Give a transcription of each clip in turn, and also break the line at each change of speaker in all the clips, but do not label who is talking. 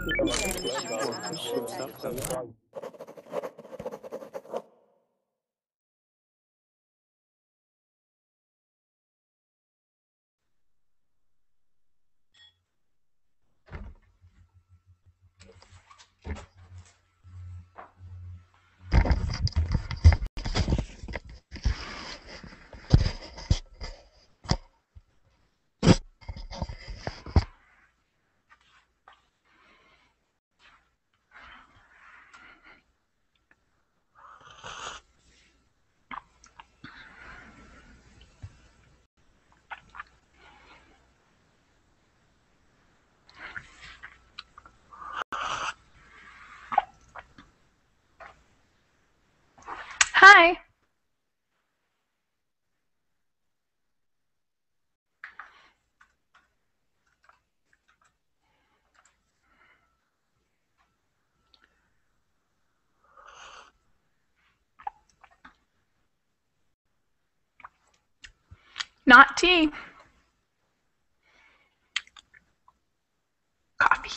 Untitled Chapter.
Hi. Not tea. Coffee.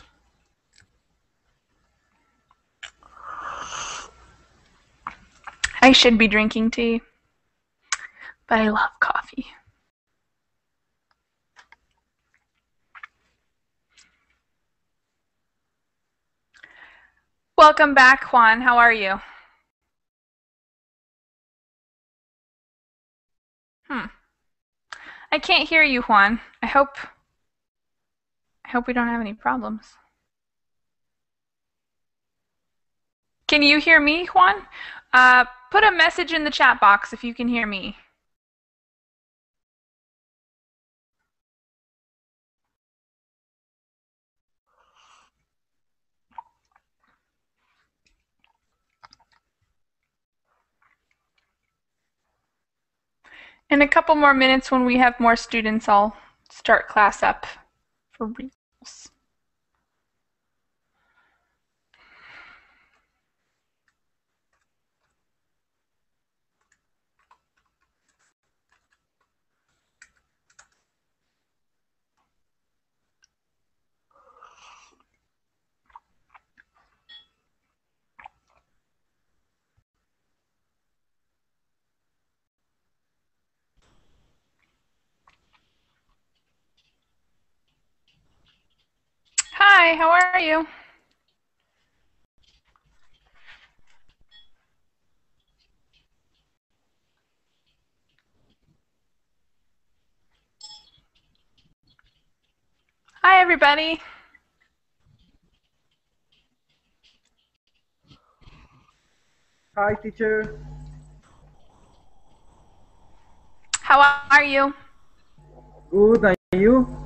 I should be drinking tea, but I love coffee. Welcome back, Juan. How are you? I can't hear you, Juan. I hope we don't have any problems. Can you hear me, Juan? Put a message in the chat box if you can hear me. In a couple more minutes, when we have more students, I'll start class up for reals. Hi, how are you? Hi, everybody.
Hi, teacher.
How are you?
Good, and you?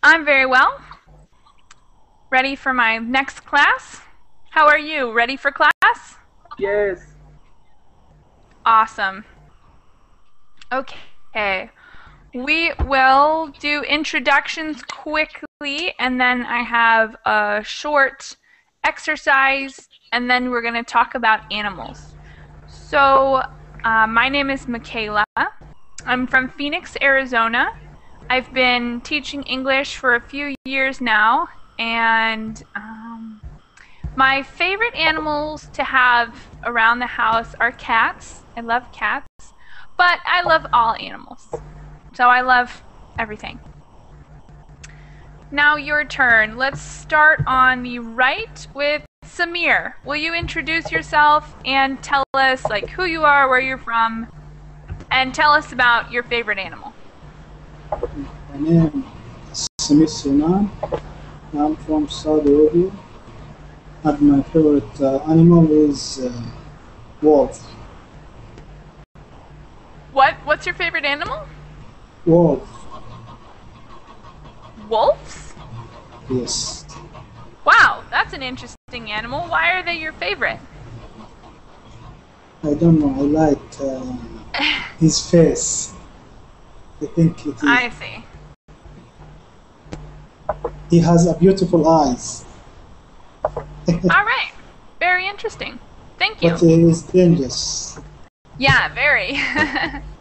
I'm very well. Ready for my next class? How are you? Ready for class?
Yes.
Awesome. Okay. We will do introductions quickly, and then I have a short exercise, and then we're going to talk about animals. So, my name is Michaela. I'm from Phoenix, Arizona. I've been teaching English for a few years now, and my favorite animals to have around the house are cats. I love cats, but I love all animals. So I love everything. Now your turn. Let's start on the right with Samir. Will you introduce yourself and tell us like who you are, where you're from, and tell us about your favorite animal?
My name is Samir Sunan. I'm from Saudi Arabia, and my favorite animal is wolf.
What's your favorite animal?
Wolf.
Wolves?
Yes.
Wow, that's an interesting animal. Why are they your favorite?
I don't know. I like his face. I think it is.
I see.
He has a beautiful eyes.
All right. Very interesting. Thank you.
But he is dangerous.
Yeah, very.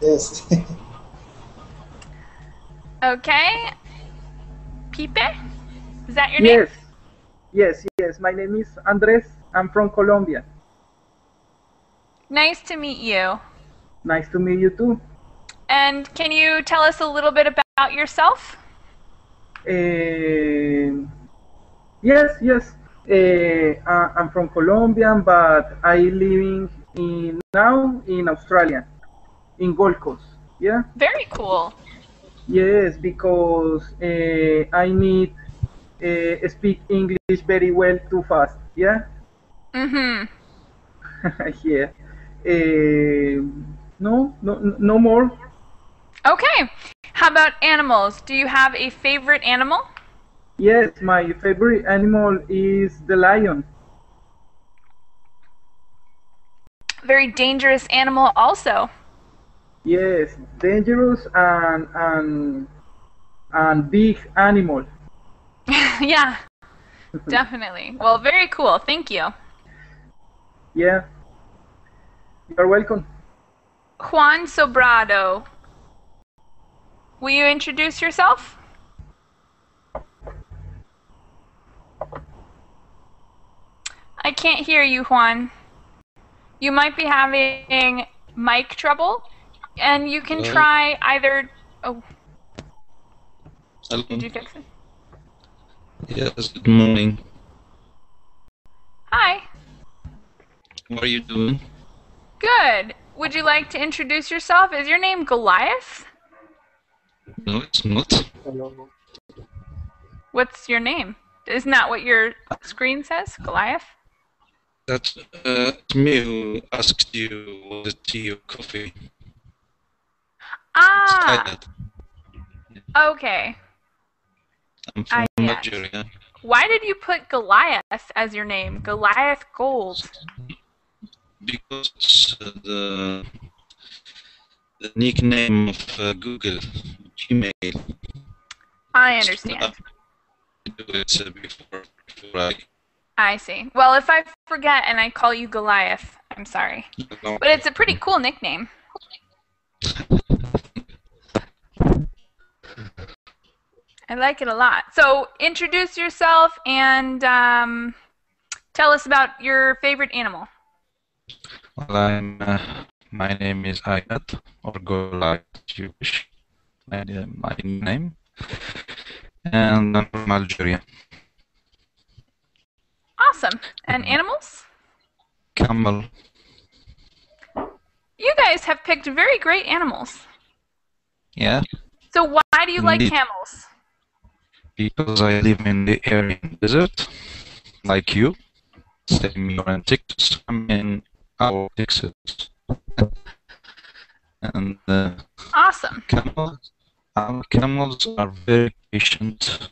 Yes.
Okay. Pipe? Is that your name?
Yes. My name is Andres. I'm from Colombia.
Nice to meet you.
Nice to meet you too.
And can you tell us a little bit about yourself?
Yes. I'm from Colombia, but I living now in Australia, in Gold Coast. Yeah.
Very cool.
Yes, because I need speak English very well too fast. Yeah.
Mm-hmm.
Yeah. No more.
Okay. How about animals? Do you have a favorite animal?
Yes, my favorite animal is the lion.
Very dangerous animal also.
Yes, dangerous and big animal.
Yeah, definitely. Well, very cool. Thank you.
Yeah, you're welcome.
Juan Sobrado. Will you introduce yourself? I can't hear you, Juan. You might be having mic trouble, and you can try either. Oh,
Hello.
did you fix it?
Yes, good morning.
Hi.
What are you doing?
Good. Would you like to introduce yourself? Is your name Goliath?
No, it's not.
What's your name? Isn't that what your screen says? Goliath?
That's me who asked you what the tea or coffee.
Ah,
It's
okay.
I'm from
Yes.
Nigeria.
Why did you put Goliath as your name? Goliath Gold.
Because it's the nickname of Google, Gmail.
I understand.
I do it before
I see. Well, if I forget and I call you Goliath, I'm sorry.
No.
But it's a pretty cool nickname. I like it a lot. So introduce yourself and tell us about your favorite animal.
Well, my name is Ayat, or Goliath, if you wish. My name. And I'm from Algeria.
Awesome. And animals?
Camel.
You guys have picked very great animals.
Yeah.
So why do you like
Indeed.
camels?
Because I live in the Aryan desert, like you. Same, you're in Texas. I'm in our Texas. And
Awesome.
camels are very patient,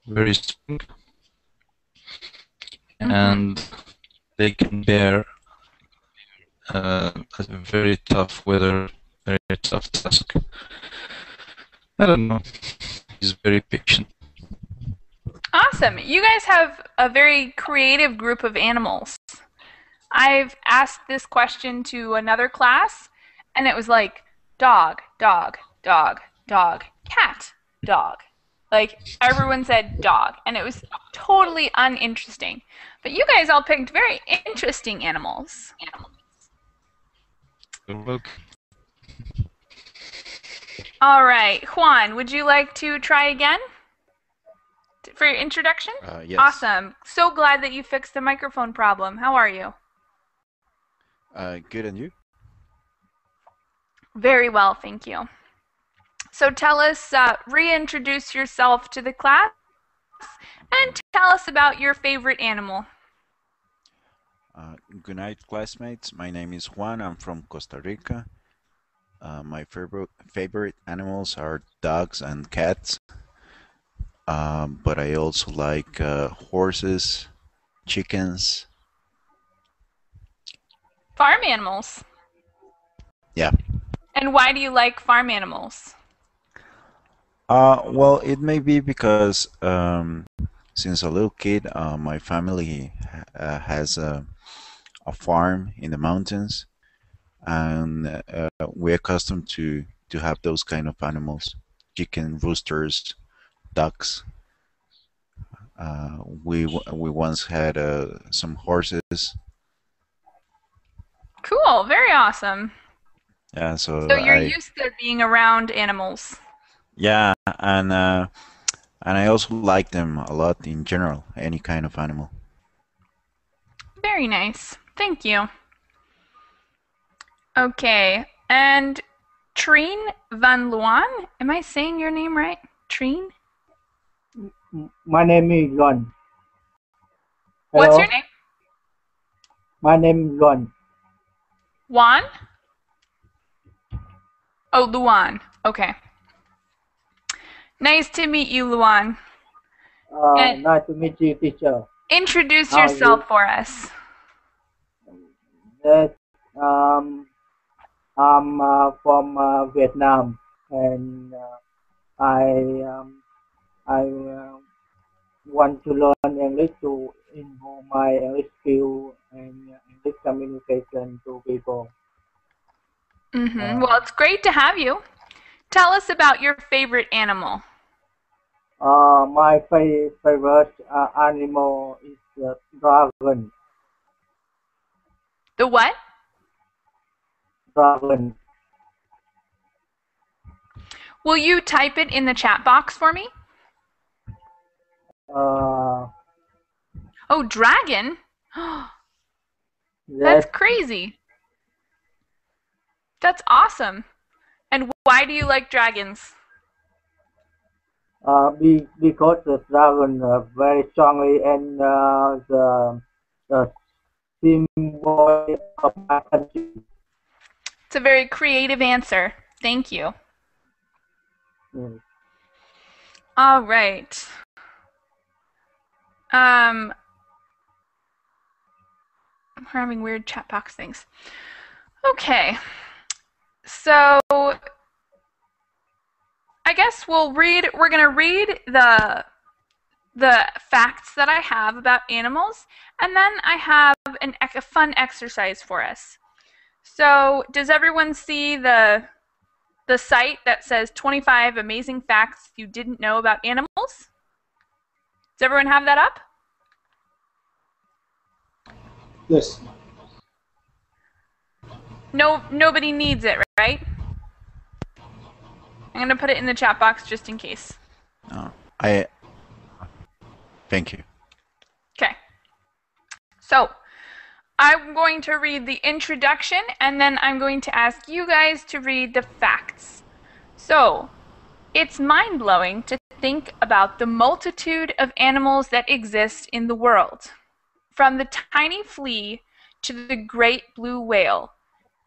very strong, and they can bear a very tough weather, very tough task. I don't know. He's very patient.
Awesome. You guys have a very creative group of animals. I've asked this question to another class, and it was like dog, dog, dog, dog, cat, dog. Like everyone said dog, and it was totally uninteresting. But you guys all picked very interesting animals.
You're welcome.
All right, Juan, would you like to try again for your introduction?
Yes.
Awesome. So glad that you fixed the microphone problem. How are you?
Good, and you?
Very well, thank you. So tell us, reintroduce yourself to the class and tell us about your favorite animal.
Good night, classmates. My name is Juan. I'm from Costa Rica. My favorite animals are dogs and cats, but I also like horses, chickens.
Farm animals.
Yeah.
And why do you like farm animals?
Well, it may be because since a little kid, my family has a farm in the mountains, and we're accustomed to have those kind of animals. chicken, roosters, ducks. We once had some horses.
Cool. Very awesome.
Yeah,
So you're used to being around animals.
yeah, and I also like them a lot in general, any kind of animal.
Very nice. Thank you. Okay. And Trine Van Luan, am I saying your name right? Trine?
My name is Luan.
What's
Hello,
your name?
my name is Luan.
Juan? Oh, Luan. Okay. Nice to meet you, Luan. And
Nice to meet you, teacher.
introduce
How are
yourself
you?
for us.
Yes, I'm from Vietnam, and I want to learn English to improve my English skill and English communication to people.
Well, it's great to have you. Tell us about your favorite animal.
My favorite animal is the dragon.
The what?
Dragon.
Will you type it in the chat box for me?
Uh,
Oh, dragon? That's
yes,
crazy. That's awesome. And why do you like dragons?
because the dragon very strongly and the symbol of my country.
It's a very creative answer. Thank you.
Mm.
All right. I'm having weird chat box things. Okay. So I guess we're going to read the facts that I have about animals, and then I have a fun exercise for us. So does everyone see the site that says 25 amazing facts you didn't know about animals? Does everyone have that up?
Yes.
No, nobody needs it, right? I'm going to put it in the chat box just in case.
I thank you.
Okay. So I'm going to read the introduction, and then I'm going to ask you guys to read the facts. So it's mind-blowing to think about the multitude of animals that exist in the world. From the tiny flea to the great blue whale,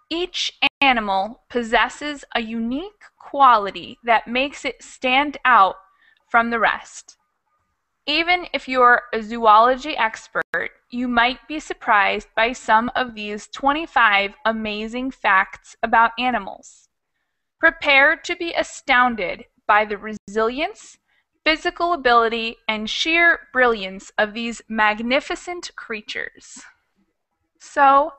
each animal possesses a unique quality that makes it stand out from the rest. Even if you're a zoology expert, you might be surprised by some of these 25 amazing facts about animals. Prepare to be astounded by the resilience, physical ability, and sheer brilliance of these magnificent creatures. So,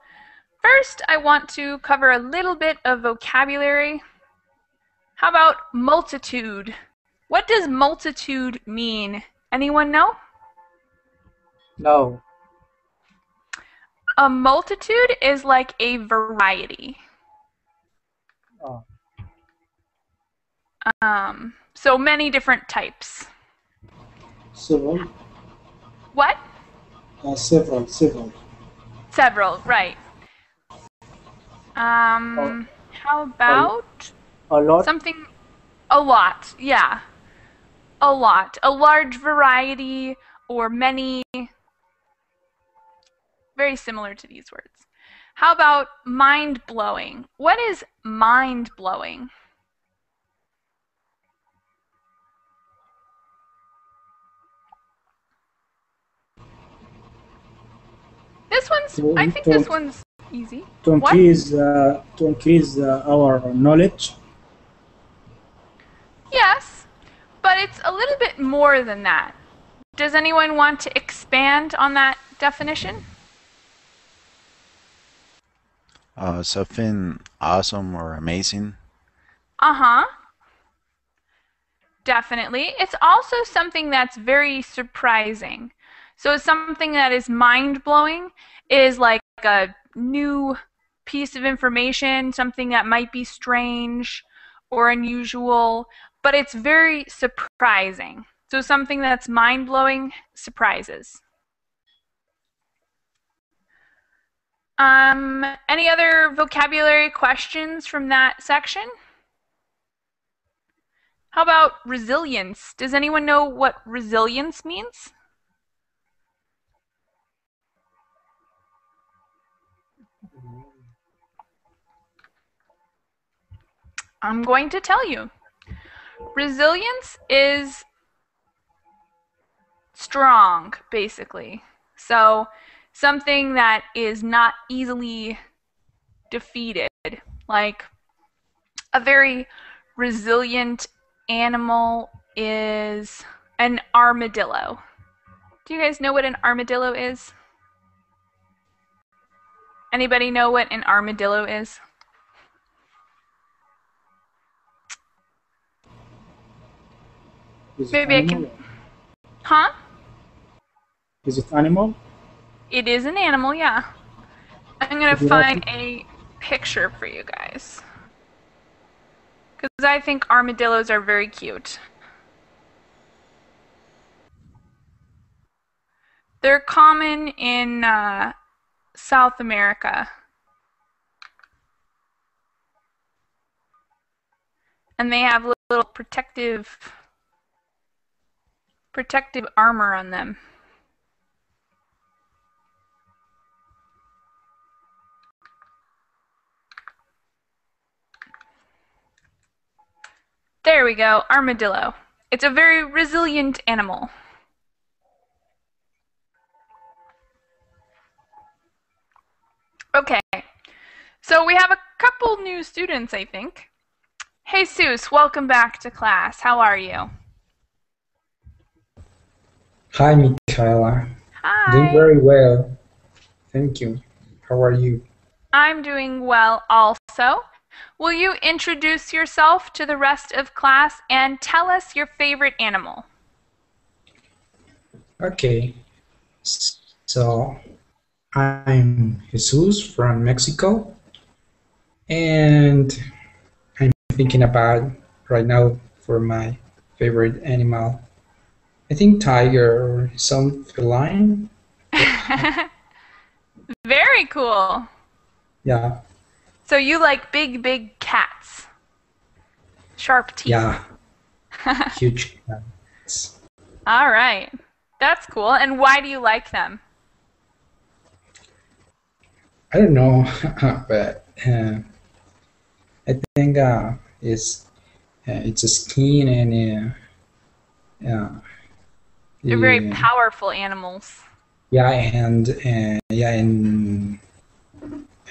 first I want to cover a little bit of vocabulary. How about multitude? What does multitude mean? Anyone know?
No.
A multitude is like a variety.
Oh.
So many different types.
Several.
What?
Several.
Several, right. How about
A lot.
something? A lot, yeah. A lot. A large variety or many. Very similar to these words. How about mind-blowing? What is mind-blowing? I think this one's easy.
To increase our knowledge.
Yes, but it's a little bit more than that. Does anyone want to expand on that definition?
Something awesome or amazing.
Uh-huh. definitely. It's also something that's very surprising. So something that is mind-blowing is like a new piece of information, something that might be strange or unusual, but it's very surprising. So something that's mind-blowing surprises. Any other vocabulary questions from that section? How about resilience? Does anyone know what resilience means? I'm going to tell you. Resilience is strong, basically. So something that is not easily defeated. Like a very resilient animal is an armadillo. Do you guys know what an armadillo is? Anybody know what an armadillo is?
Is it
Maybe I
animal?
can. Huh?
Is it animal?
It is an animal, yeah. I'm gonna
Could you
find
repeat?
a picture for you guys. Because I think armadillos are very cute. They're common in South America. And they have little protective armor on them. There we go, armadillo. It's a very resilient animal. Okay, so we have a couple new students, I think. Jesus, welcome back to class. How are you?
Hi, Michaela.
Hi.
Doing very well. Thank you. How are you?
I'm doing well also. Will you introduce yourself to the rest of class and tell us your favorite animal?
Okay. So, I'm Jesus from Mexico, and I'm thinking about right now for my favorite animal. I think tiger or some feline.
Very cool.
Yeah.
So you like big cats. Sharp teeth.
Yeah. Huge cats.
All right. That's cool. And why do you like them?
I don't know, but I think it's a skin and
They're very
yeah,
powerful animals.
yeah, yeah,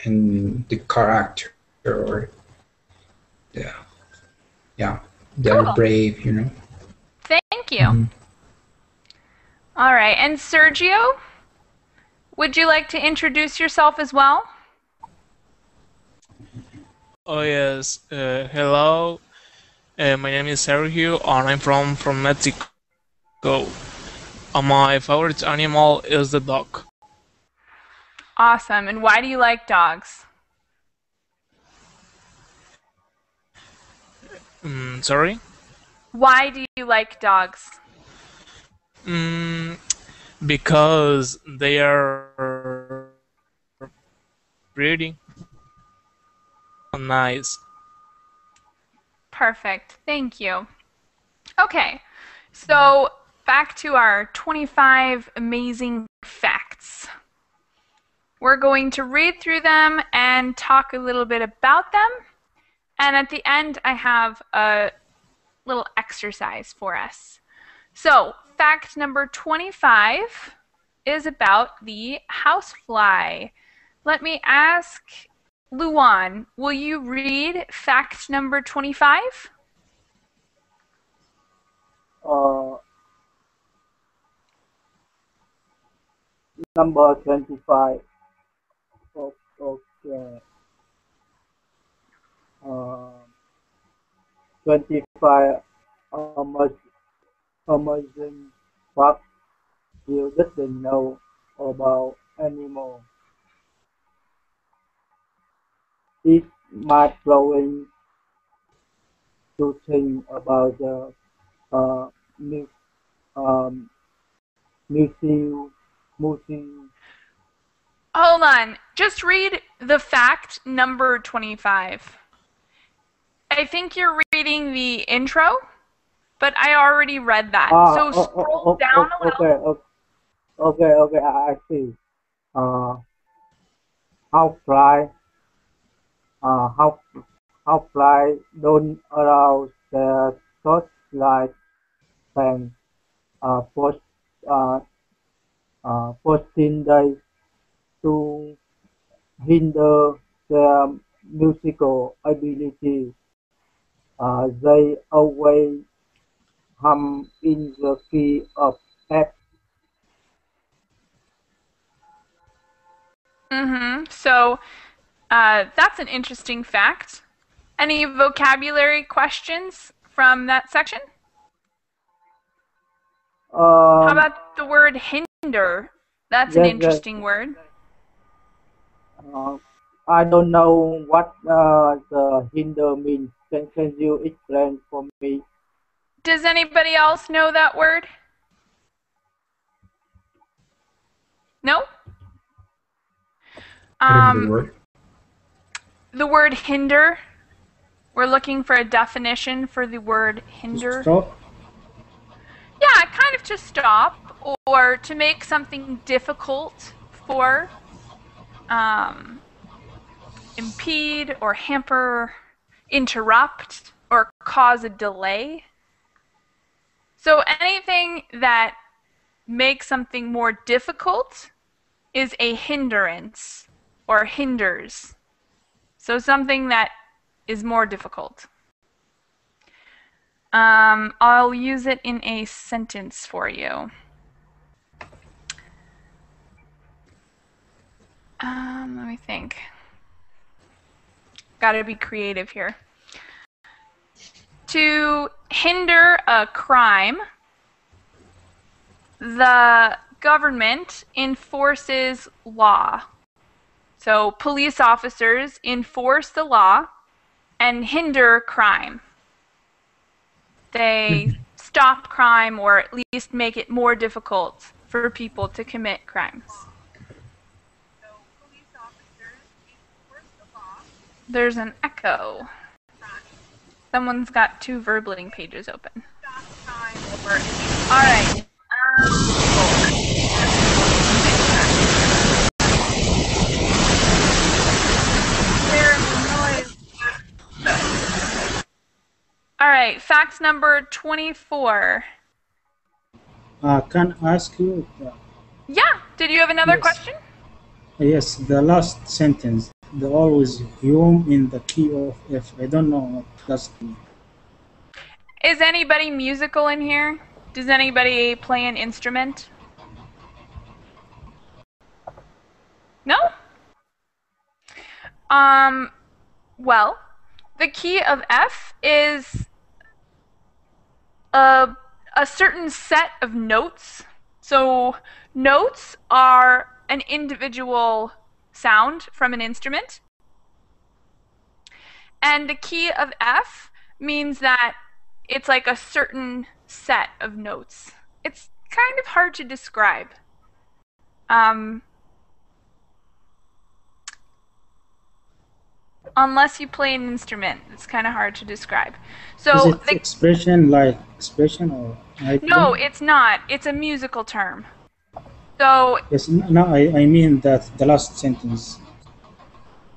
and the character, or yeah, they're
Cool.
brave, you know.
Thank you. All right. And Sergio, would you like to introduce yourself as well?
Oh yes, hello. My name is Sergio, and I'm from Mexico. My favorite animal is the dog.
Awesome. And why do you like dogs?
Sorry.
Why do you like dogs?
Because they are pretty and nice.
Perfect. Thank you. Okay. So back to our 25 amazing facts. We're going to read through them and talk a little bit about them. And at the end, I have a little exercise for us. So, fact number 25 is about the housefly. Let me ask Luan, will you read fact number 25?
Number 25. Okay. 25. amaz- amazing fact you didn't know about anymore. It's mind-blowing to think about the uh, mu- um, museum, museum.
Hold on. Just read the fact number 25. I think you're reading the intro, but I already read that. So scroll down a little.
Okay, I see. Uh, how fly, uh, how how fly don't allow the torchlight and post uh, 14 days to hinder their musical ability. They always hum in the key of F.
So that's an interesting fact. Any vocabulary questions from that section? How about the word hinder? That's an interesting word.
I don't know what the hinder means. Can you explain for me?
Does anybody else know that word? No? The word hinder. We're looking for a definition for the word hinder.
Stop.
Yeah, kind of to stop or to make something difficult for, impede or hamper, interrupt, or cause a delay. So anything that makes something more difficult is a hindrance or hinders. So something that is more difficult. I'll use it in a sentence for you. Let me think. Gotta be creative here. To hinder a crime, the government enforces law. So police officers enforce the law and hinder crime. They stop crime or at least make it more difficult for people to commit crimes. There's an echo. Someone's got 2 verbling pages open. All right. All right, fact number 24.
Can I ask you?
Yeah, did you have another question?
Yes, the last sentence. The always hum in the key of F. I don't know what that's mean.
Is anybody musical in here? Does anybody play an instrument? No? Well, the key of F is a certain set of notes. So notes are an individual sound from an instrument. And the key of F means that it's like a certain set of notes. It's kind of hard to describe. Unless you play an instrument, it's kind of hard to describe. So
is it expression like expression or?
No, it's not. It's a musical term. So
yes, no, I mean that the last sentence.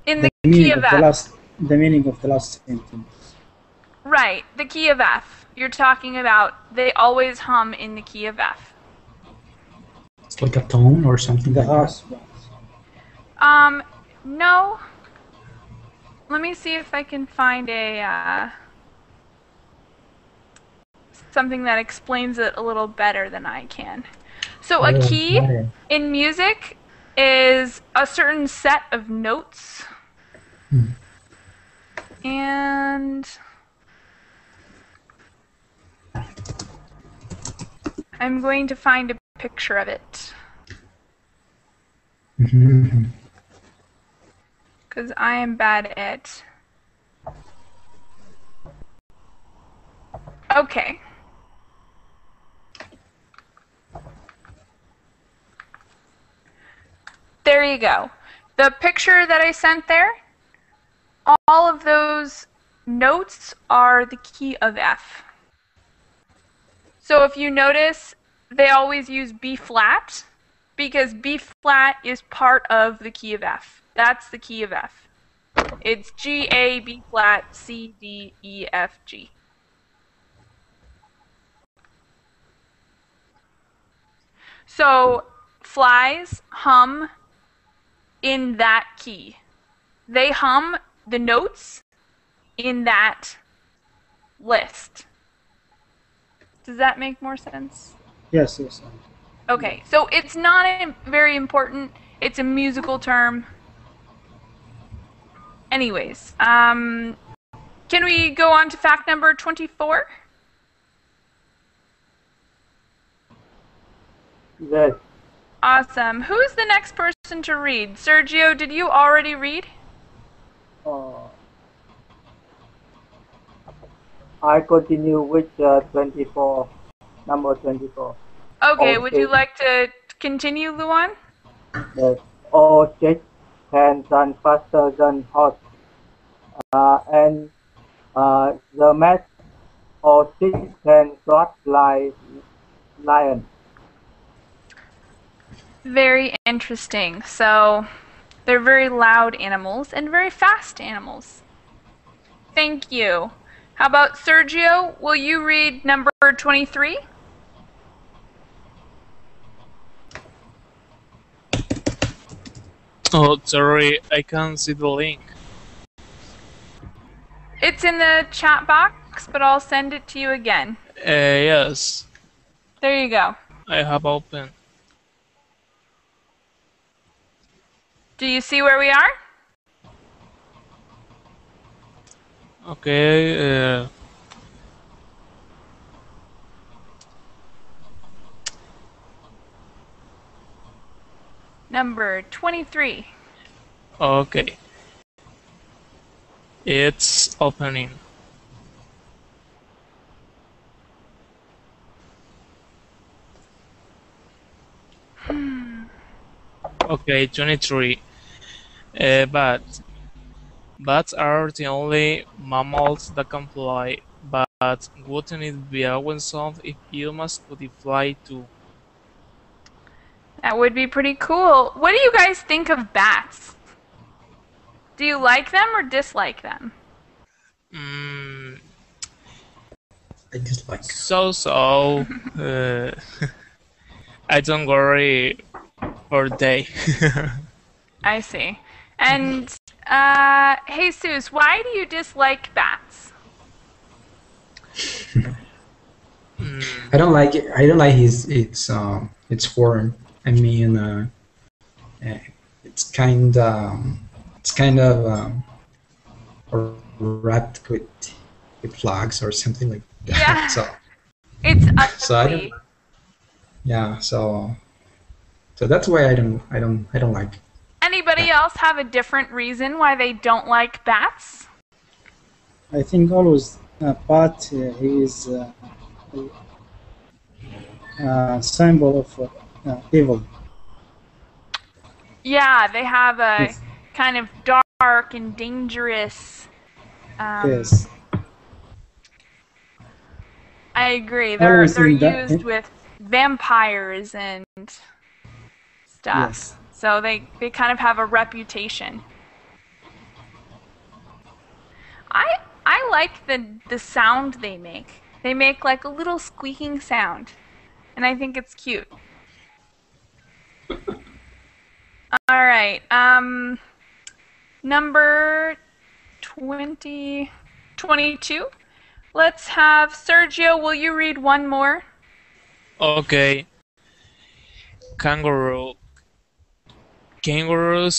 In the key of F.
The meaning of the last sentence.
Right, the key of F. You're talking about they always hum in the key of F.
It's like a tone or something like that.
No. Let me see if I can find a something that explains it a little better than I can. So a key in music is a certain set of notes. And I'm going to find a picture of it. Because I am bad at... Okay. There you go. The picture that I sent there, all of those notes are the key of F. So if you notice, they always use B flat because B flat is part of the key of F. That's the key of F. It's G, A, B flat, C, D, E, F, G. So flies hum in that key. They hum the notes in that list. Does that make more sense?
Yes, yes.
Okay, so it's not very important. It's a musical term. Anyways, can we go on to fact number 24?
Yes.
Awesome. Who's the next person to read? Sergio, did you already read?
I continue with 24, number 24.
Okay, would you like to continue, Luan?
Yes. All jets can run faster than horse. And the mass or six can trot like lion.
Very interesting. So they're very loud animals and very fast animals. Thank you. How about Sergio? Will you read number 23?
Oh, sorry, I can't see the link.
It's in the chat box, but I'll send it to you again.
Yes.
There you go.
I have opened.
Do you see where we are?
Okay.
Number 23.
Okay. It's opening. Okay, 23. Bats are the only mammals that can fly, but wouldn't it be awesome if humans could fly too?
That would be pretty cool. What do you guys think of bats? Do you like them or dislike them?
I dislike.
So. I don't worry for day.
I see. And Jesus, why do you dislike bats?
I don't like it. I don't like its form. I mean, it's kind of wrapped with flags or something like that.
Yeah.
So
it's ugly.
so I don't. Yeah. So that's why I don't like it.
Anybody else have a different reason why they don't like bats?
I think always bat is a symbol of evil.
Yeah, they have a
Yes.
kind of dark and dangerous.
Yes.
I agree. They're
Always in
used with vampires and stuff.
Yes.
So they kind of have a reputation. I like the sound they make. They make like a little squeaking sound. And I think it's cute. All right. Number 22. Let's have Sergio, will you read one more?
Okay. Kangaroos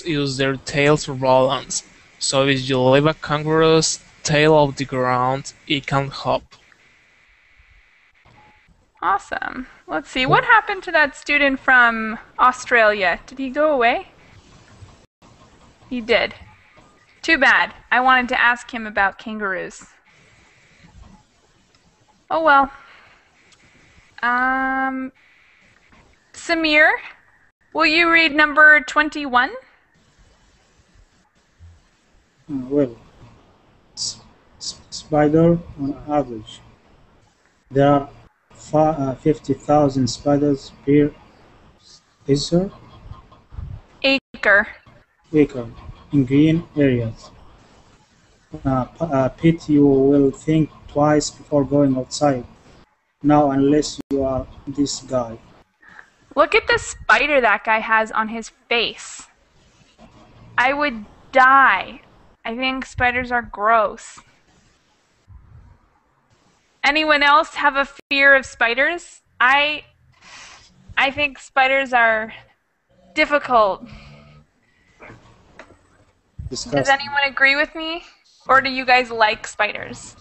use their tails for balance, so if you leave a kangaroo's tail off the ground, it can hop.
Awesome. Let's see. What happened to that student from Australia? Did he go away? He did. Too bad. I wanted to ask him about kangaroos. Oh well. Samir, will you read number 21?
Well, spider on average. There are 50,000 spiders per
Acre.
acre in green areas. Pete, you will think twice before going outside. Now, unless you are this guy.
Look at the spider that guy has on his face. I would die. I think spiders are gross. Anyone else have a fear of spiders? I think spiders are difficult.
Disgusting.
Does anyone agree with me? Or do you guys like spiders?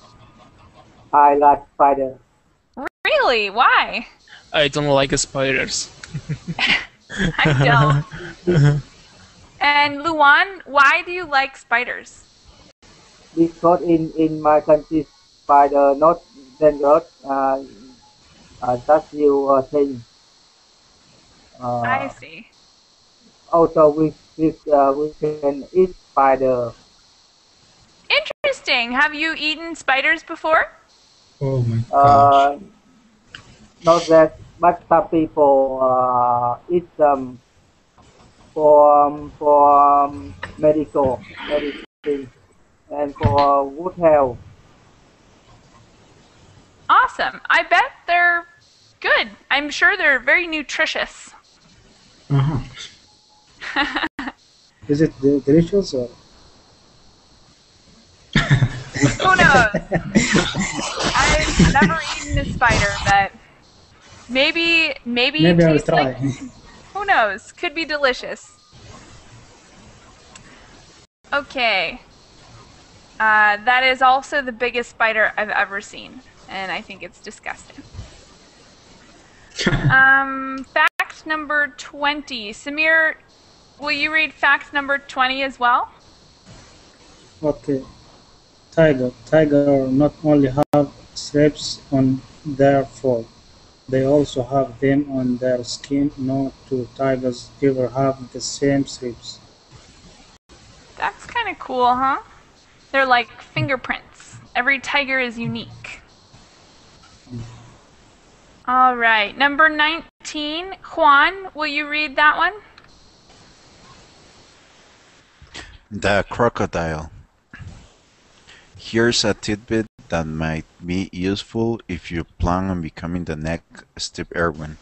I like spiders.
Really? Why?
I don't like spiders.
I don't. And Luan, why do you like spiders?
Because in my country, spider not dangerous. That's you think.
I see.
Also, we can eat spider.
Interesting. Have you eaten spiders before?
Oh my gosh.
Not that, but some people eat them for medical medicine and for good health.
Awesome. I bet they're good. I'm sure they're very nutritious.
Uh-huh. Is it delicious or?
Who knows? I've never eaten a spider, but maybe it
I'll
tastes
try.
like, who knows? Could be delicious. Okay. That is also the biggest spider I've ever seen, and I think it's disgusting. Fact number 20. Samir, will you read fact number 20 as well?
Okay. Tiger not only have stripes on their fur, they also have them on their skin. No two tigers ever have the same stripes.
That's kind of cool, huh? They're like fingerprints. Every tiger is unique. All right, number 19. Juan, will you read that one?
The crocodile. Here's a tidbit that might be useful if you plan on becoming the next Steve Irwin.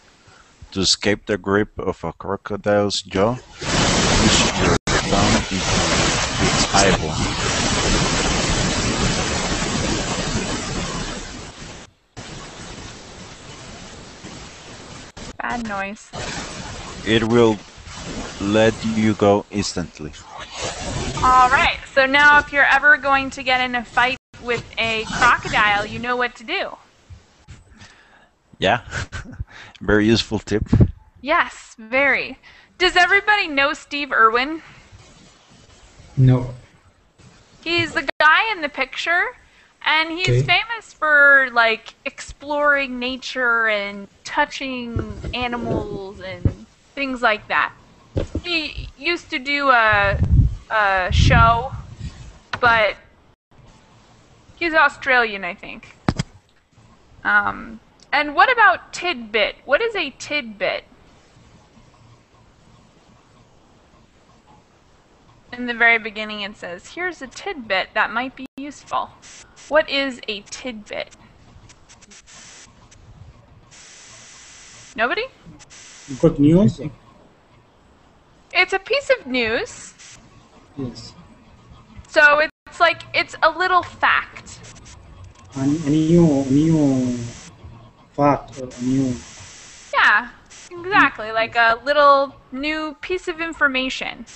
To escape the grip of a crocodile's jaw, push your thumb into its eyeball.
Bad noise.
It will let you go instantly.
All right, so now if you're ever going to get in a fight with a crocodile, you know what to do.
Yeah, very useful tip.
Yes, very. Does everybody know Steve Irwin?
No.
He's the guy in the picture, and he's
Okay.
famous for like exploring nature and touching animals and things like that. He used to do a show, but he's Australian, I think. And what about tidbit? What is a tidbit? In the very beginning it says, here's a tidbit that might be useful. What is a tidbit? Nobody?
Good news?
It's a piece of news.
Yes.
So it's like, it's a little fact.
A new fact or a new.
Yeah, exactly. Like a little new piece of information.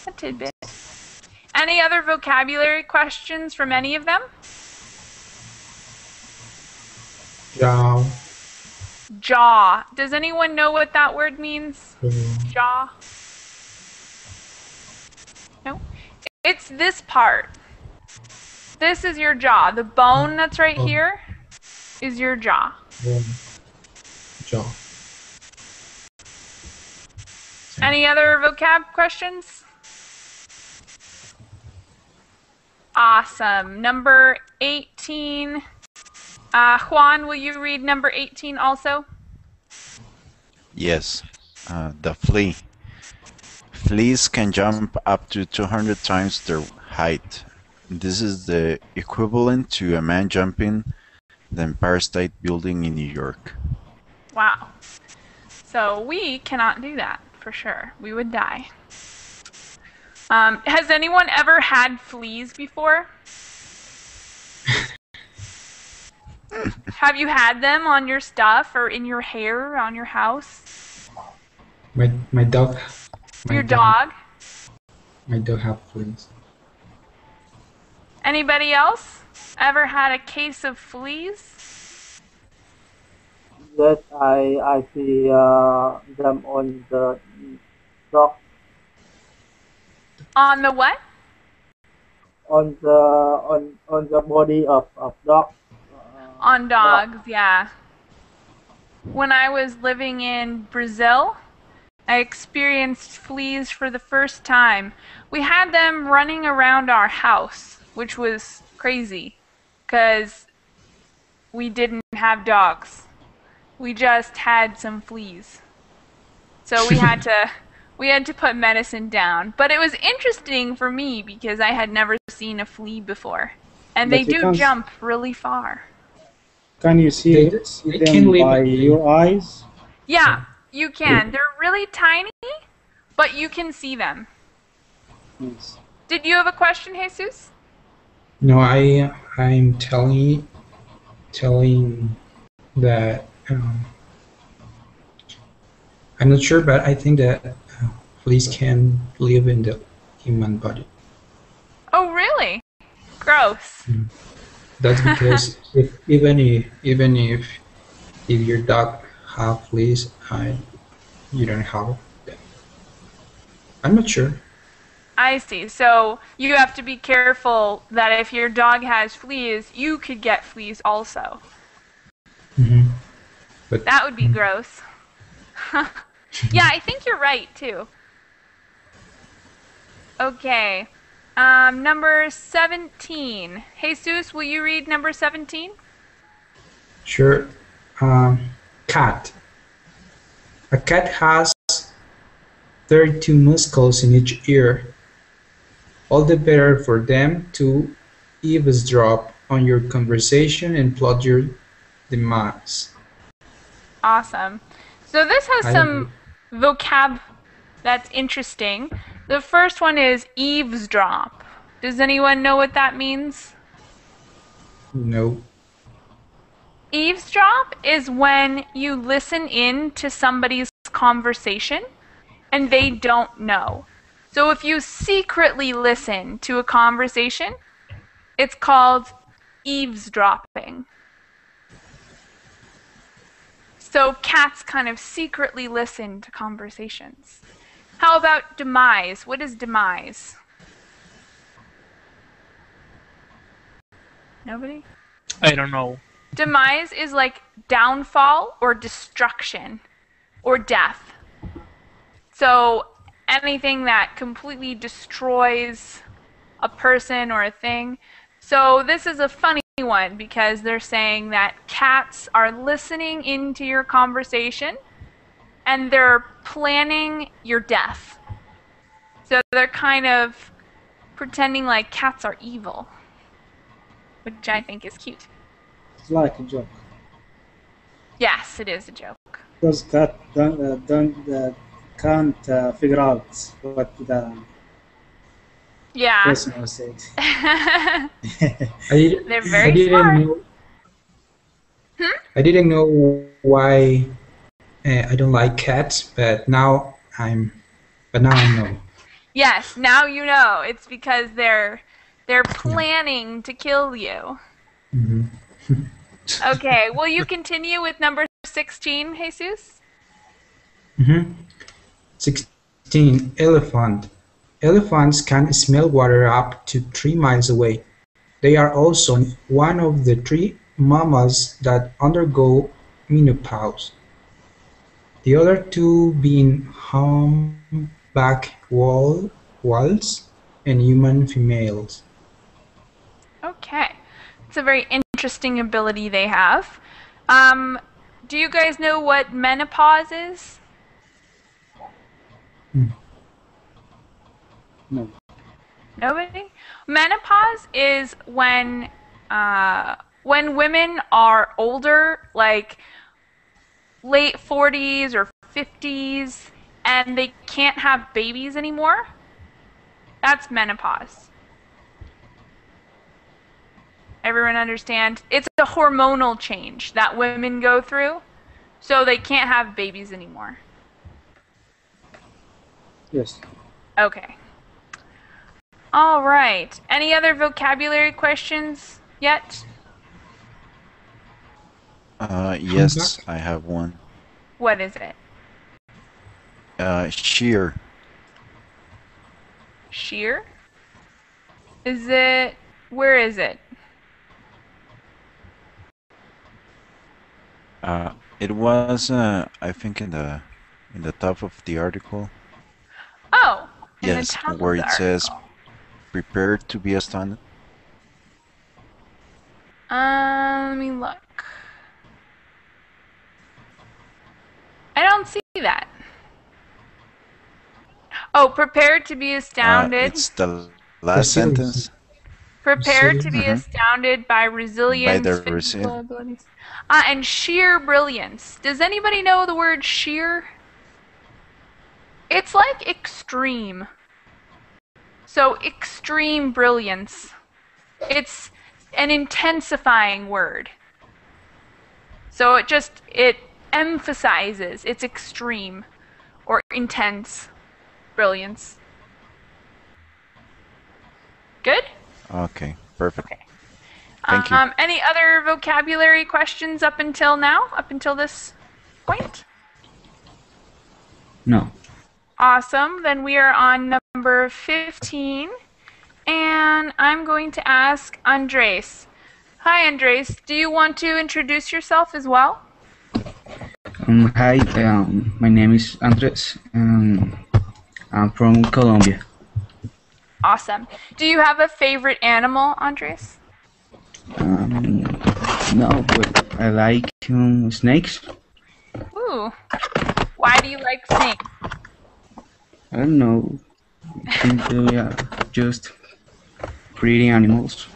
A tidbit. Any other vocabulary questions from any of them?
Yeah.
jaw. Does anyone know what that word means? Jaw? No? It's this part. This is your jaw. The bone that's right here is your jaw.
Jaw.
Any other vocab questions? Awesome. Number 18. Juan, will you read number 18 also?
Yes. The flea. Fleas can jump up to 200 times their height. This is the equivalent to a man jumping the Empire State Building in New York.
Wow. So we cannot do that, for sure. We would die. Has anyone ever had fleas before? Have you had them on your stuff or in your hair, on your house?
My dog.
Your dog?
My dog have fleas.
Anybody else ever had a case of fleas?
Yes, I see them on the dog.
On the what?
On the body of dog.
On dogs, yeah. When I was living in Brazil, I experienced fleas for the first time. We had them running around our house, which was crazy, because we didn't have dogs. We just had some fleas. So we had to put medicine down. But it was interesting for me because I had never seen a flea before. And they do jump really far.
Can you see them by your eyes?
Yeah, you can. They're really tiny, but you can see them.
Yes.
Did you have a question, Jesus?
No, I'm telling that I'm not sure, but I think that fleas can live in the human body.
Oh, really? Gross.
That's because even if your dog have fleas, you don't have them. I'm not sure.
I see. So you have to be careful that if your dog has fleas, you could get fleas also.
But
that would be gross. Yeah, I think you're right too. Okay. Number 17. Jesus, will you read number 17?
Sure. Cat. A cat has 32 muscles in each ear. All the better for them to eavesdrop on your conversation and plot your demise.
Awesome. So this has some vocab that's interesting. The first one is eavesdrop. Does anyone know what that means?
No.
Eavesdrop is when you listen in to somebody's conversation and they don't know. So if you secretly listen to a conversation, it's called eavesdropping. So cats kind of secretly listen to conversations. How about demise? What is demise? Nobody?
I don't know.
Demise is like downfall or destruction or death. So anything that completely destroys a person or a thing. So this is a funny one because they're saying that cats are listening into your conversation and they're planning your death. So they're kind of pretending like cats are evil, which I think is cute.
It's like a joke.
Yes, it is a joke.
Because cat can't figure out what the person was saying.
They're very smart.
I didn't know why I don't like cats, but now I know.
Yes, now you know. It's because they're planning to kill you. Okay, will you continue with number 16, Jesus?
16. Elephant. Elephants can smell water up to 3 miles away. They are also one of the 3 mammals that undergo menopause, the other 2 being humpback whales and human females.
Okay. It's a very interesting ability they have. Do you guys know what menopause is?
No.
Nobody? Menopause is when women are older, like late 40s or 50s, and they can't have babies anymore. That's menopause. Everyone understand? It's a hormonal change that women go through, so they can't have babies anymore.
Yes.
Okay. All right. Any other vocabulary questions yet?
Yes, I have one.
What is it?
Shear.
Shear? Is it, where is it?
It was, I think, in the top of the article.
Oh, in
Yes,
the top
where
of the
it says,
article.
"Prepared to be astounded."
Let me look. I don't see that. Oh, prepared to be astounded.
It's the last sentence.
Prepared to be astounded by resilience,
the
physical abilities. And sheer brilliance. Does anybody know the word sheer? It's like extreme. So extreme brilliance. It's an intensifying word. So it emphasizes its extreme or intense brilliance. Good?
Okay, perfect.
Okay.
Thank you.
Any other vocabulary questions up until now? Up until this point?
No.
Awesome. Then we are on number 15. And I'm going to ask Andres. Hi, Andres. Do you want to introduce yourself as well?
Hi, my name is Andres. I'm from Colombia.
Awesome. Do you have a favorite animal, Andres?
No, but I like snakes.
Ooh. Why do you like snakes?
I don't know. I think they are just pretty animals.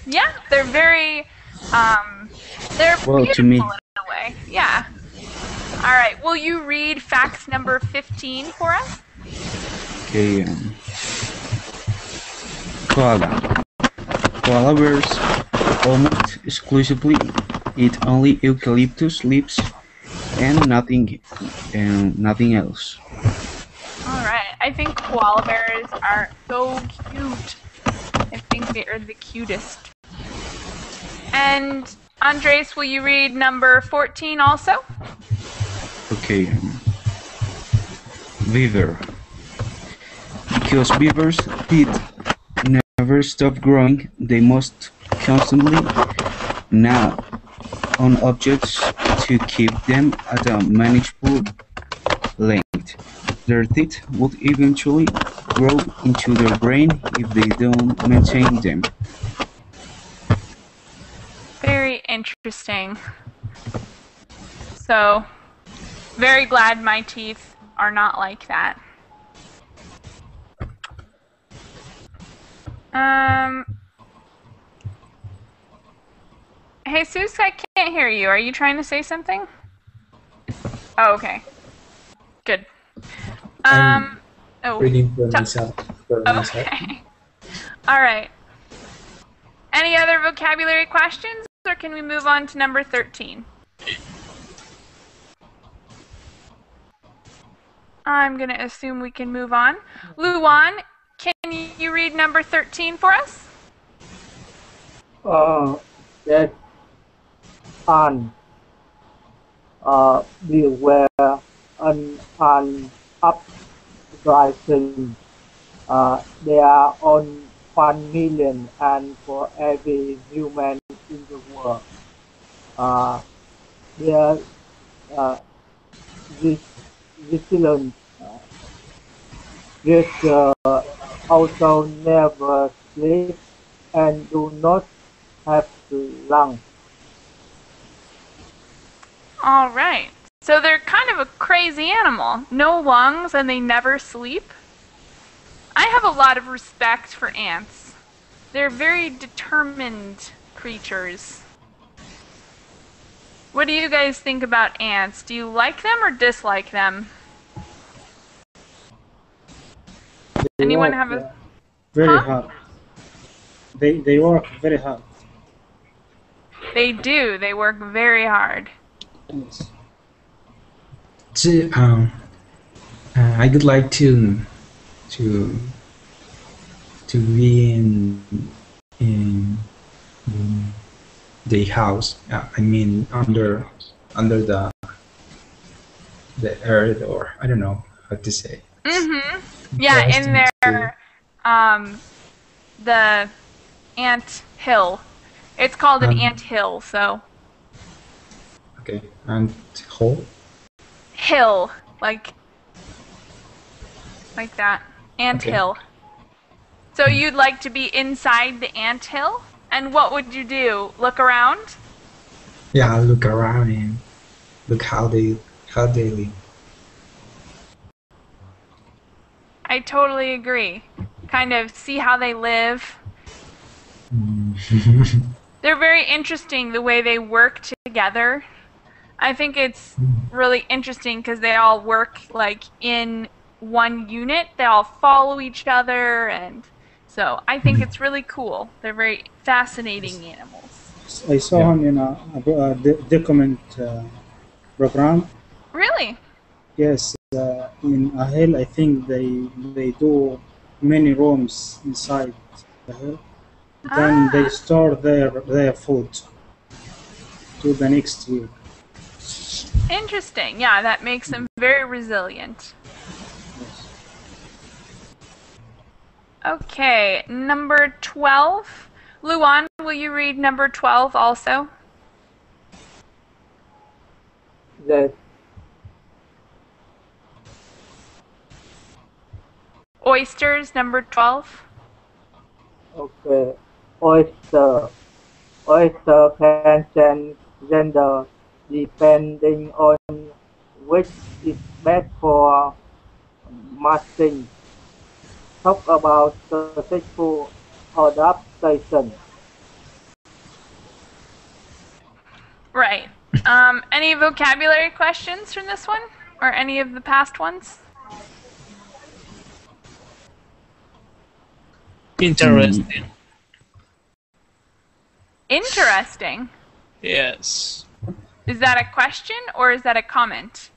Yeah, they're very, they're
Well,
beautiful
to me.
in a way. Yeah. All right. Will you read fact number 15 for us?
Okay. Koala. Koala bears almost exclusively eat only eucalyptus leaves and nothing else.
All right. I think koala bears are so cute. I think they are the cutest. And Andres, will you read number 14 also?
Okay. Beaver. Because beavers' teeth never stop growing, they must constantly gnaw on objects to keep them at a manageable length. Their teeth would eventually grow into their brain if they don't maintain them.
Very interesting. So, very glad my teeth are not like that. Jesus, I can't hear you. Are you trying to say something? Oh, okay. Good.
Reading for myself.
Okay. All right. Any other vocabulary questions, or can we move on to number 13? I'm going to assume we can move on. Luan, can you read number 13 for us?
Yes. An. beware an uprising. There are on 1 million, and for every human in the world, their res- resilience creatures also never sleep and do not have lungs.
All right. So they're kind of a crazy animal. No lungs and they never sleep. I have a lot of respect for ants. They're very determined creatures. What do you guys think about ants? Do you like them or dislike them?
They
Anyone
work
have a...
very
Huh?
hard. They work very hard.
They do. They work very hard.
Yes.
So, I would like to be in the house. I mean, under the earth, or I don't know how to say.
Yeah, in
Interesting
their the ant hill. It's called an ant hill, so
Okay, and hole.
hill, like that. Ant
Okay.
hill. So you'd like to be inside the ant hill? And what would you do? Look around?
Yeah, I'll look around and look how they live.
I totally agree. Kind of see how they live. They're very interesting the way they work together. I think it's really interesting because they all work like in one unit. They all follow each other, and so I think it's really cool. They're very fascinating animals.
I saw him in a document program.
Really?
Yes, in a hill. I think they do many rooms inside the hill. Then they store their food to the next week.
Interesting. Yeah, that makes them very resilient.
Yes.
Okay, number 12. Luan, will you read number 12 also?
Yes.
Oysters, number 12.
Okay. Oyster. Oyster can change gender depending on which is best for mating. Talk about successful adaptation.
Right. Any vocabulary questions from this one? Or any of the past ones?
Interesting.
Interesting.
Yes.
Is that a question or is that a comment?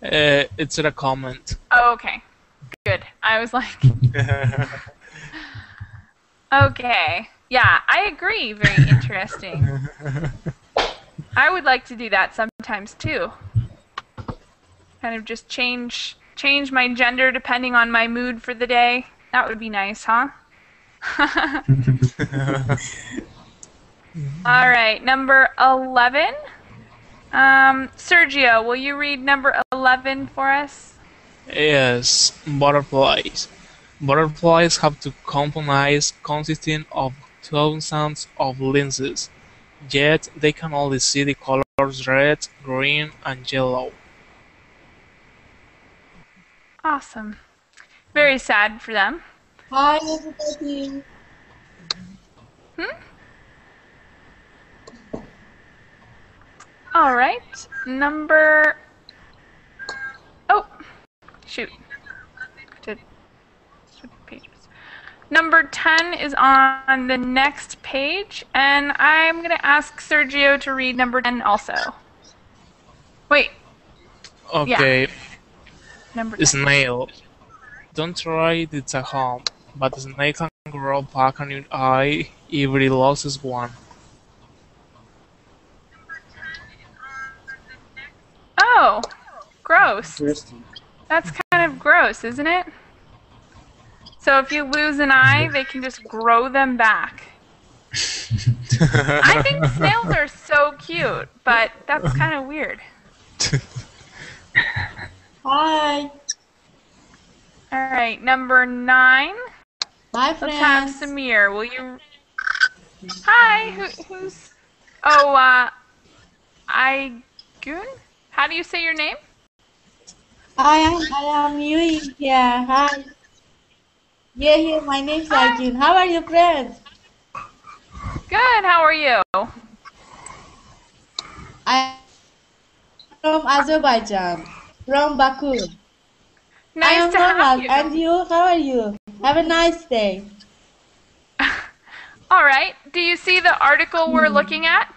It's a comment.
Oh, okay. Good. I was like... Okay. Yeah, I agree. Very interesting. I would like to do that sometimes too. Kind of just change my gender depending on my mood for the day. That would be nice, huh? All right, number 11. Sergio, will you read number 11 for us?
Yes, butterflies. Butterflies have two components consisting of thousands of lenses, yet they can only see the colors red, green, and yellow.
Awesome. Very sad for them.
Hi, everybody.
All right, number... Oh, shoot. Pages. Number 10 is on the next page, and I'm going to ask Sergio to read number 10 also. Wait.
Okay.
Yeah. Number 10.
Snail. Don't try it at home, but the snake can grow back on your eye if it loses one.
Oh, gross.
Interesting.
That's kind of gross, isn't it? So if you lose an eye, they can just grow them back. I think snails are so cute, but that's kind of weird.
Hi.
All right, number 9.
Hi,
Let's have
friends.
Samir. Will you? Hi. Who's? Oh, Igun. How do you say your name?
I am new here. Hi. Yeah, my name's
Hi.
Akin. How are you, friends?
Good. How are you?
I'm from Azerbaijan, from Baku. I
Nice
am
to have
normal.
you.
And you? How are you? Have a nice day.
All right. Do you see the article we're looking at?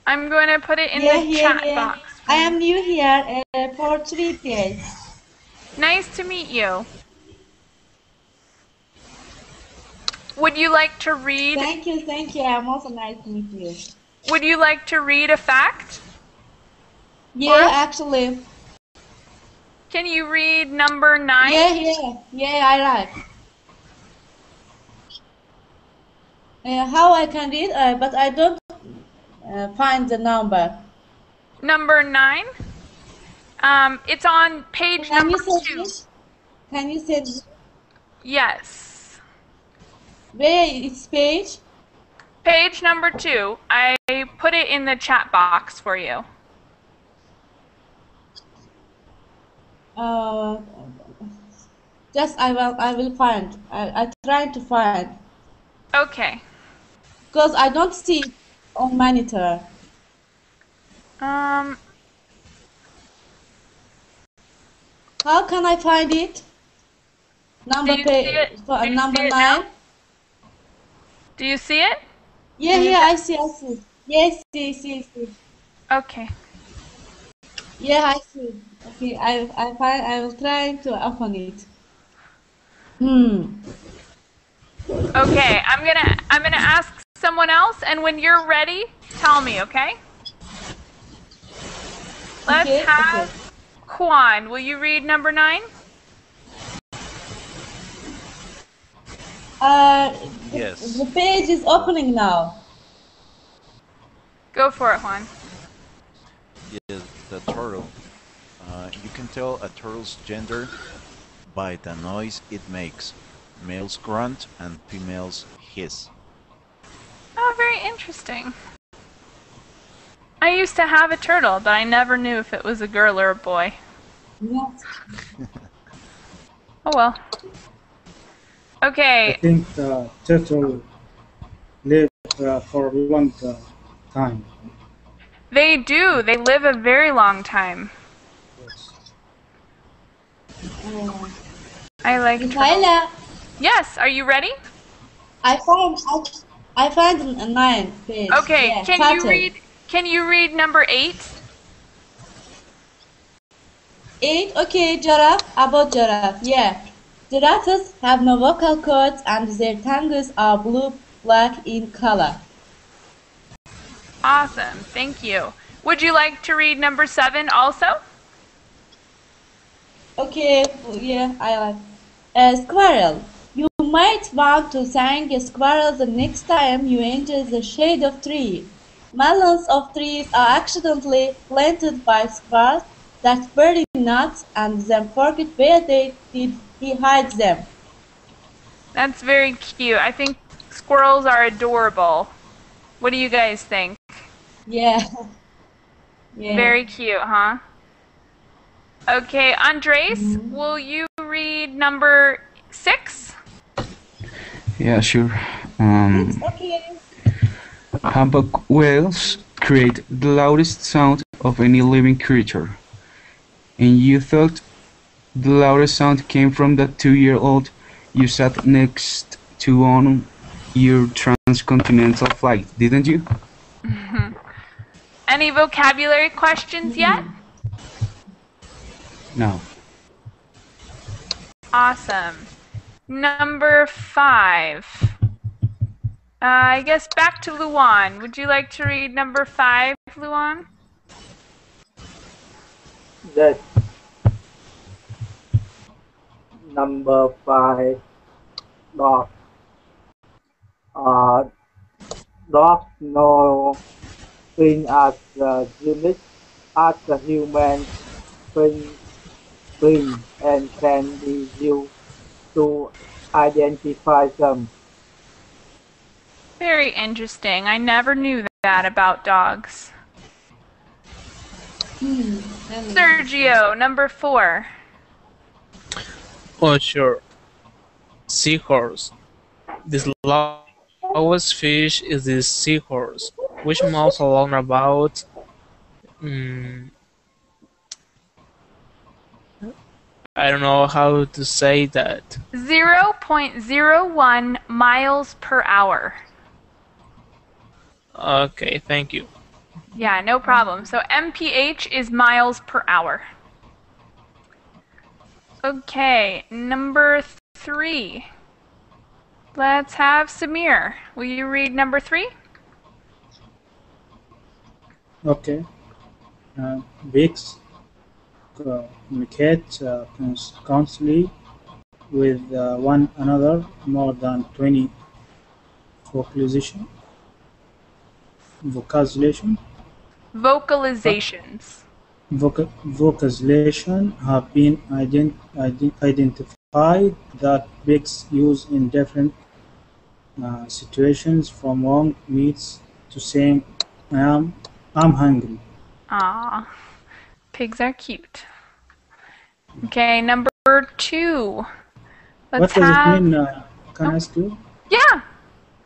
I'm going to put it in the chat box.
I am new here for 3 days.
Nice to meet you. Would you like to read?
Thank you. I'm also nice to meet you.
Would you like to read a fact?
Yeah, actually.
Can you read number 9?
Yeah, I like. How I can read, but I don't find the number.
Number 9? It's on page number 2.
Can you say this?
Yes.
Where is page?
Page number 2. I put it in the chat box for you.
Just I will find. I try to find.
Okay.
Because I don't see it on monitor.
How
can I find it? Number number 9.
Do you see it?
Yeah, I see. Yes, see.
Okay.
Yeah, I see. Okay, I will try to open it.
Okay, I'm gonna ask someone else, and when you're ready, tell me, okay? Let's have Kwan. Will you read number 9?
Yes.
The page is opening now.
Go for it, Juan.
Yes, the turtle. You can tell a turtle's gender by the noise it makes. Males grunt and females hiss.
Oh, very interesting. I used to have a turtle, but I never knew if it was a girl or a boy.
Yes.
Oh well. Okay.
I think turtle live for a long time.
They do. They live a very long time. I like
Michaela.
Yes, are you ready?
I found a 9 page.
Okay,
Yeah,
can you read number 8?
8, okay, giraffe, about giraffe, yeah. Giraffes have no vocal cords and their tongues are blue-black in color.
Awesome, thank you. Would you like to read number 7 also?
Okay, yeah, I like. Squirrel. You might want to thank a squirrel the next time you enter the shade of tree. Millions of trees are accidentally planted by squirrels that bury nuts and then forget where he hides them.
That's very cute. I think squirrels are adorable. What do you guys think?
Yeah.
Very cute, huh? Okay, Andres, will you read number 6?
Yeah, sure.
Okay.
Humpback whales create the loudest sound of any living creature. And you thought the loudest sound came from that 2-year-old you sat next to on your transcontinental flight, didn't you?
Any vocabulary questions yet?
No.
Awesome. Number 5. I guess back to Luan. Would you like to read number 5, Luan?
Yes. Number 5, dog. Uh, Dogs know things as unique as the human fingerprint and can be used to identify them.
Very interesting. I never knew that about dogs. Sergio, number 4.
Oh, sure. Seahorse. This lowest fish is the seahorse, which moves along about I don't know how to say that.
0.01 miles per hour.
Okay, thank you.
Yeah, no problem. So mph is miles per hour. Okay, number 3. Let's have Samir. Will you read number 3?
Okay. Pigs communicate constantly with one another more than 20 vocalization.
Vocalizations.
Vocalization have been identified that pigs use in different situations, from long meats to saying I'm hungry.
Aw, pigs are cute. Okay, number 2.
What does it mean? Can I ask you?
Yeah.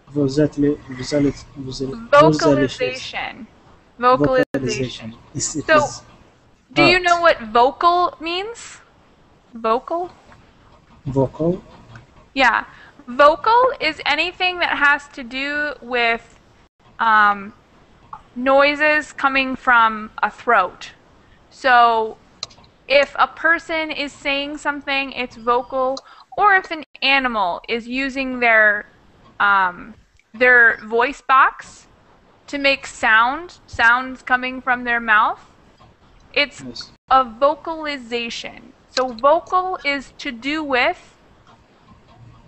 Vocalization.
Vocalization. So, do you know what vocal means? Vocal?
Vocal?
Yeah. Vocal is anything that has to do with noises coming from a throat. So, if a person is saying something, it's vocal, or if an animal is using their voice box to make sounds coming from their mouth, it's a vocalization. So vocal is to do with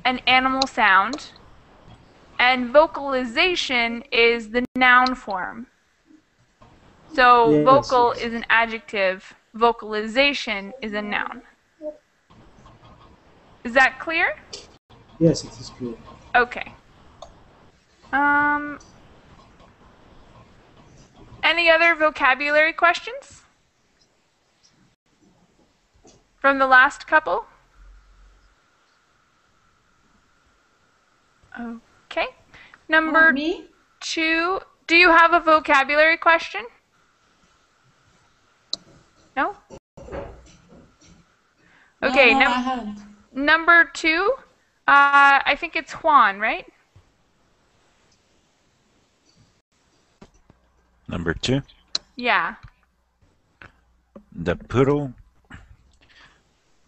an animal sound, and vocalization is the noun form. So vocal is an adjective, vocalization is a noun. Is that clear?
Yes, it is clear.
Okay. Any other vocabulary questions? From the last couple? Okay. Number 2. Do you have a vocabulary question? No? Okay,
No, I haven't.
Number 2, I think it's Juan, right?
Number 2.
Yeah.
The poodle.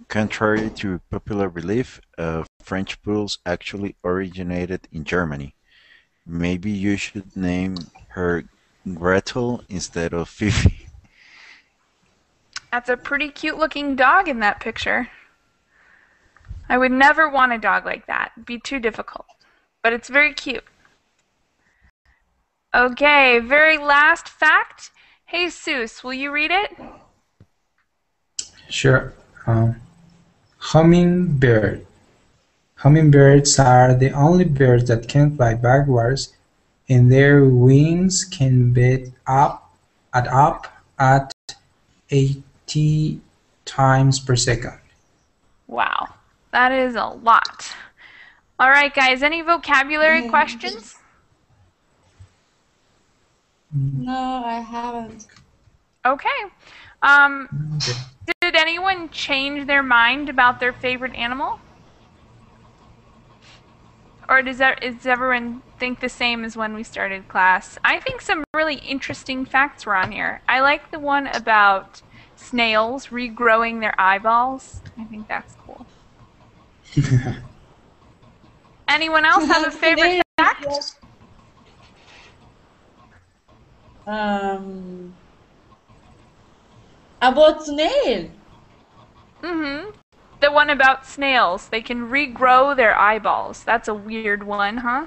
Contrary to popular belief, French poodles actually originated in Germany. Maybe you should name her Gretel instead of Fifi.
That's a pretty cute looking dog in that picture. I would never want a dog like that. It'd be too difficult. But it's very cute. Okay, very last fact. Jesus, will you read it?
Sure. Hummingbird. Hummingbirds are the only birds that can fly backwards, and their wings can beat up at 80 times per second.
Wow, that is a lot. All right, guys, any vocabulary questions?
No, I haven't.
Okay. Did anyone change their mind about their favorite animal? Or does everyone think the same as when we started class? I think some really interesting facts were on here. I like the one about snails regrowing their eyeballs. I think that's cool. Anyone else have a favorite fact?
Um, about snail.
Mm-hmm. The one about snails. They can regrow their eyeballs. That's a weird one, huh?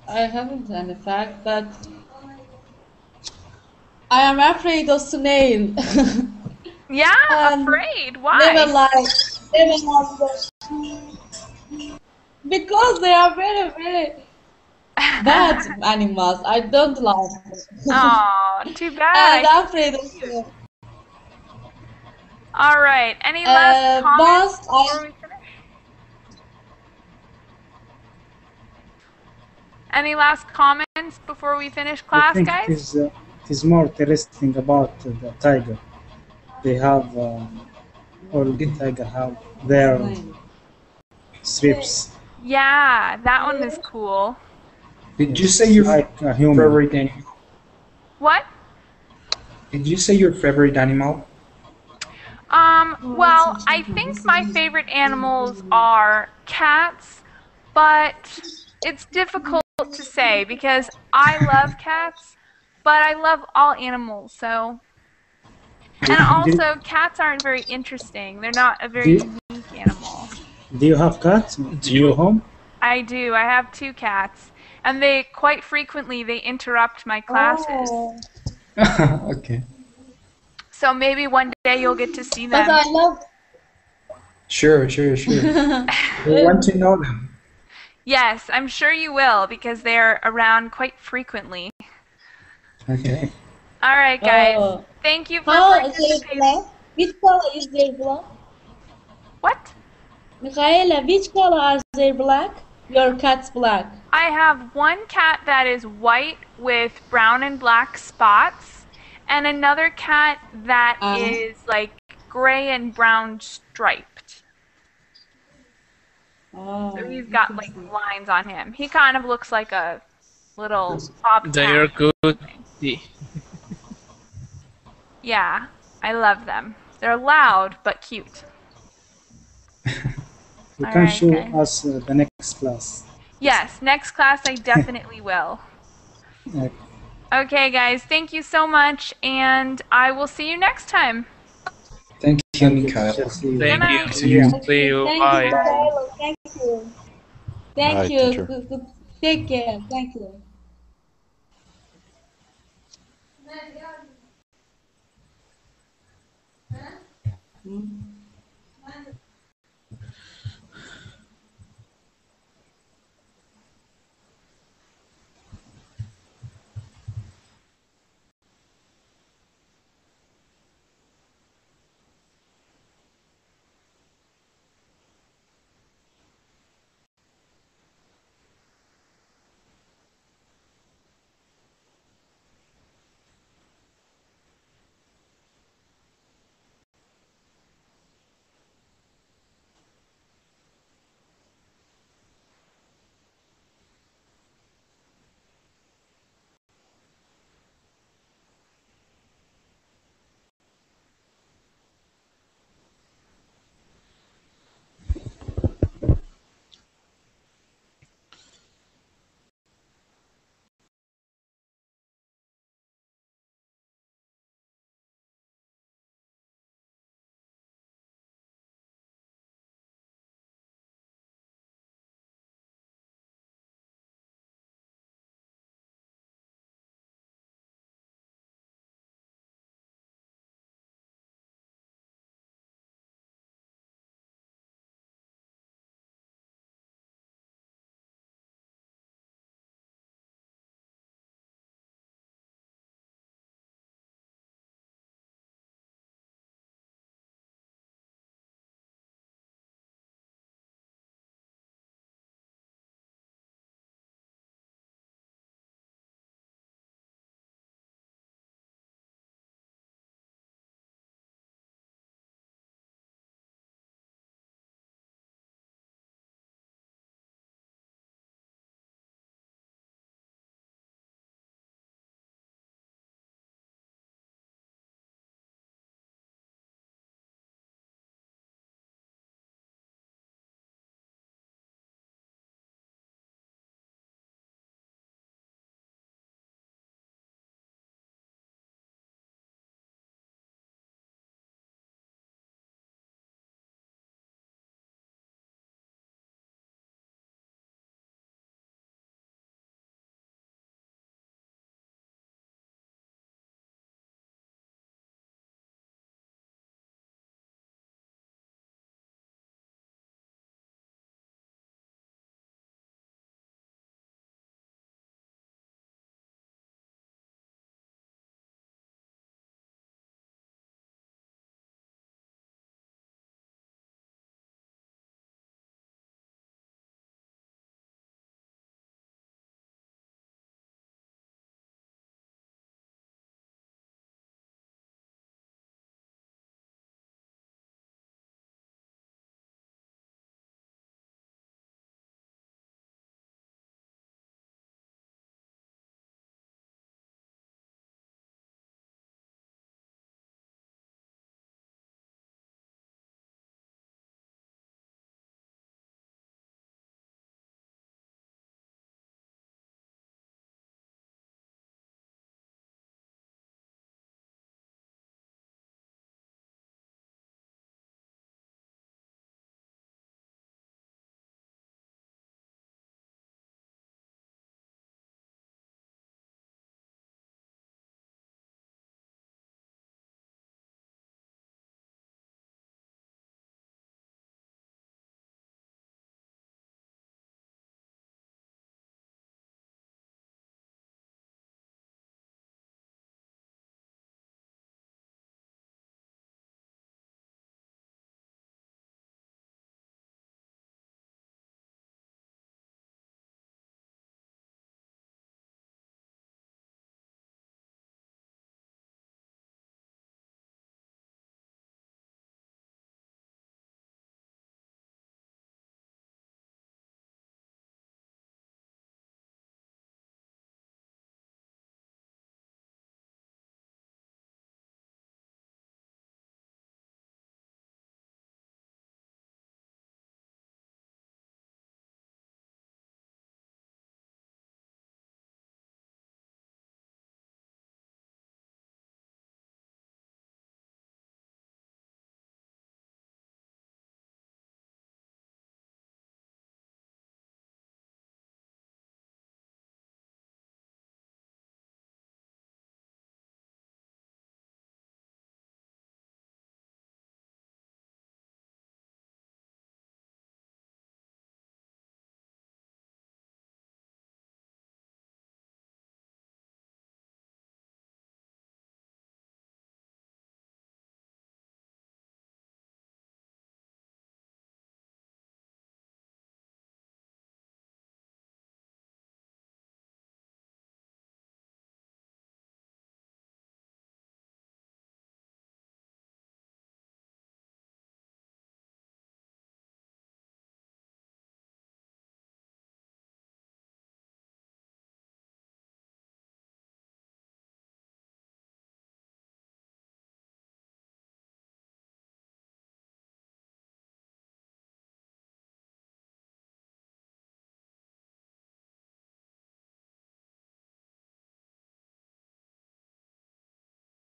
I haven't any fact, but I am afraid of snail.
Yeah,
And
afraid.
never
Why?
because they are very, very bad animals. I don't like them.
Oh, too bad.
And
I think
afraid
they're
of
cute.
snail.
All right. Any last comments
But
before we finish? Any last comments before we finish
I
class,
think
guys?
it is more interesting about the tiger. They have all the tiger have their strips.
Yeah, that one is cool.
Did you
It's
say your
like a human.
favorite animal?
What?
Did you say your favorite animal?
Well, I think my favorite animals are cats, but it's difficult to say because I love cats, but I love all animals, so. And also, cats aren't very interesting. They're not a very unique animal.
Do you have cats in your home?
I do. I have 2 cats, and they quite frequently they interrupt my classes.
Oh,
Okay.
So maybe one day you'll get to see
but
them.
I love.
Sure. We want to know them.
Yes, I'm sure you will because they're around quite frequently.
Okay.
All right, guys.
Oh,
Thank you for
how they
participating.
black? Which color is their black?
What?
Michaela, which color are they black? Your cat's black.
I have one cat that is white with brown and black spots, and another cat that is like gray and brown striped.
Oh,
So he's got like lines on him. He kind of looks like a little bobcat.
They are good.
Yeah, I love them. They're loud but cute.
You
All
can
right,
show
guys.
us the next class.
Yes, next class I definitely will.
Uh,
Okay, guys, thank you so much, and I will see you next time.
Thank you, Michaela.
See you.
Thank you.
See you.
See you.
Thank
Bye.
you, Michaela. Thank you. Thank
Bye,
you.
teacher.
Take care. Thank you.